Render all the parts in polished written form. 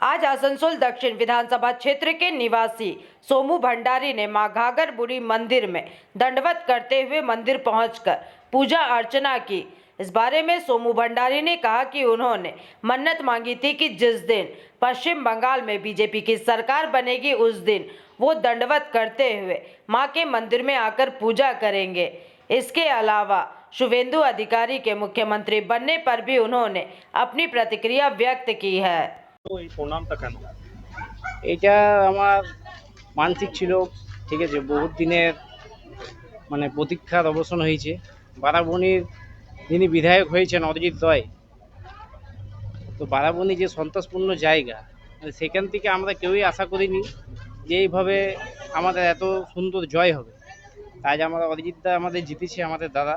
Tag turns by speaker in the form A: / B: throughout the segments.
A: आज आसनसोल दक्षिण विधानसभा क्षेत्र के निवासी सोमू भंडारी ने मां घाघर बुढ़ी मंदिर में दंडवत करते हुए मंदिर पहुंचकर पूजा अर्चना की। इस बारे में सोमू भंडारी ने कहा कि उन्होंने मन्नत मांगी थी कि जिस दिन पश्चिम बंगाल में बीजेपी की सरकार बनेगी उस दिन वो दंडवत करते हुए मां के मंदिर में आकर पूजा करेंगे। इसके अलावा शुभेंदु अधिकारी के मुख्यमंत्री बनने पर भी उन्होंने अपनी प्रतिक्रिया व्यक्त की है।
B: তো এই প্রণামটা কেন?
C: এটা আমার মানসিক ছিল, ঠিক আছে, বহুত দিনের প্রতীক্ষার অবসান হয়েছে। বারাবণীর যিনি বিধায়ক হয়েছেন অরিজিৎ রয়, তো বারাবণী যে সন্ত্রাসপূর্ণ জায়গা, সেখান থেকে আমরা কেউই আশা করিনি যে এইভাবে আমাদের এত সুন্দর জয় হবে। তাই আমরা অরিজিৎদা আমাদের জিতেছে, আমাদের দাদা,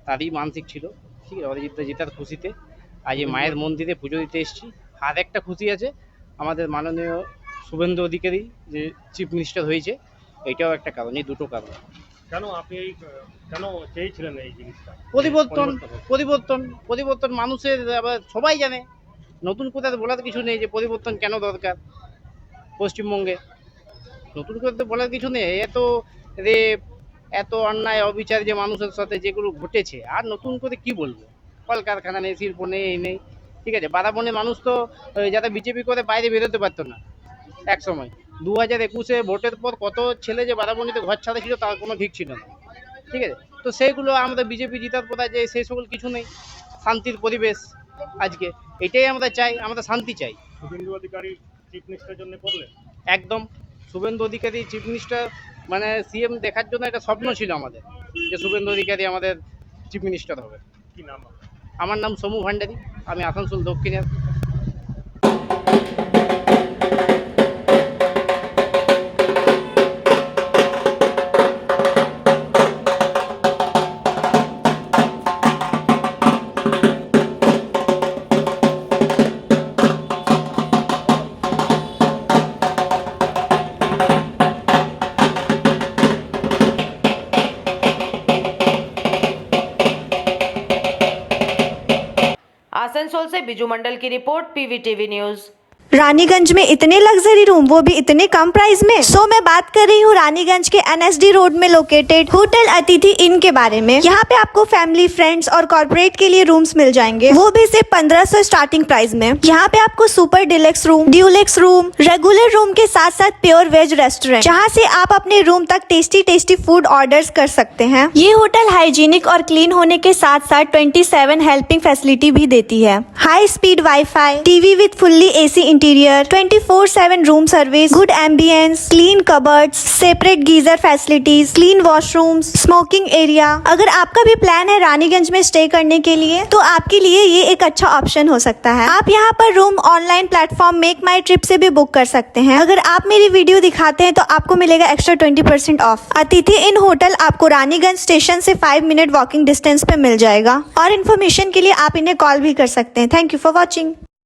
C: তারই মানসিক ছিল, ঠিক আছে। অরিজিৎদা জেতার খুশিতে আজ এই মায়ের মন্দিরে পুজো দিতে এসেছি। আর একটা খুশি আছে, আমাদের মাননীয় শুভেন্দু অধিকারী যে চিফ মিনিস্টার হয়েছে, এটাও একটা কারণ। এই দুটো কারণ।
B: কেন আপনি কেন চেয়েছিলেন এই জিনিসটা?
C: পরিবর্তন মানুষের আবার সবাই জানে, নতুন করে বলার কিছু নেই যে পরিবর্তন কেন দরকার পশ্চিমবঙ্গে। নতুন করে তো বলার কিছু নেই। এত রেপ, এত অন্যায় অবিচার যে মানুষের সাথে যেগুলো ঘটেছে, আর নতুন করে কি বলবো? কলকারখানা নেই, শিল্প নেই, এই নেই, ঠিক আছে। বারাবণের মানুষ তো যারা বিজেপি করে বাইরে বেরোতে পারতো না এক সময়। 2021-এ ভোটের পর কত ছেলে যে বারাবণীতে ঘর ছাড়া ছিল তার কোনো ঠিক ছিল না, ঠিক আছে। তো সেইগুলো আমাদের বিজেপি জেতার পর যে সেই সকল কিছু নেই, শান্তির পরিবেশ আজকে। এটাই আমরা চাই, আমরা শান্তি চাই।
B: শুভেন্দু অধিকারী চিফ মিনিস্টারের জন্য করলেন?
C: একদম। Suvendu Adhikari chief minister CM দেখার জন্য একটা স্বপ্ন ছিল আমাদের, যে শুভেন্দু অধিকারী আমাদের চিফ মিনিস্টার হবে।
B: কি নাম?
C: আমার নাম সোমু ভান্ডারী, আমি আসানসোল দক্ষিণের।
A: आसनसोल से बिजू मंडल की रिपोर्ट, पीवीटीवी न्यूज।
D: रानीगंज में इतने लग्जरी रूम, वो भी इतने कम प्राइस में। मैं बात कर रही हूँ रानीगंज के एनएसडी रोड में लोकेटेड होटल अतिथि इन के बारे में। यहाँ पे आपको फैमिली, फ्रेंड्स और कॉर्पोरेट के लिए रूम्स मिल जाएंगे, वो भी सिर्फ 1500 स्टार्टिंग प्राइस में। यहाँ पे आपको super deluxe room, Dulux room, regular room के साथ साथ प्योर वेज रेस्टोरेंट, जहाँ से आप अपने रूम तक टेस्टी फूड ऑर्डर कर सकते हैं। ये होटल हाइजीनिक और क्लीन होने के साथ साथ 27 हेल्पिंग फैसिलिटी भी देती है। High speed wifi, TV with fully AC interior, 24/7 room service, good ambience, clean cupboards, separate geyser facilities, clean washrooms, smoking area. अगर आपका भी प्लान है रानीगंज में स्टे करने के लिए, तो आपके लिए ये एक अच्छा ऑप्शन हो सकता है। आप यहाँ पर रूम ऑनलाइन प्लेटफॉर्म मेक माई ट्रिप से भी बुक कर सकते हैं। अगर आप मेरी वीडियो दिखाते हैं तो आपको मिलेगा एक्स्ट्रा 20% ऑफ। अतिथि इन होटल आपको रानीगंज स्टेशन से 5 मिनट वॉकिंग डिस्टेंस पे मिल जाएगा। और इन्फॉर्मेशन के लिए आप इन्हें कॉल भी कर सकते हैं। Thank you for watching.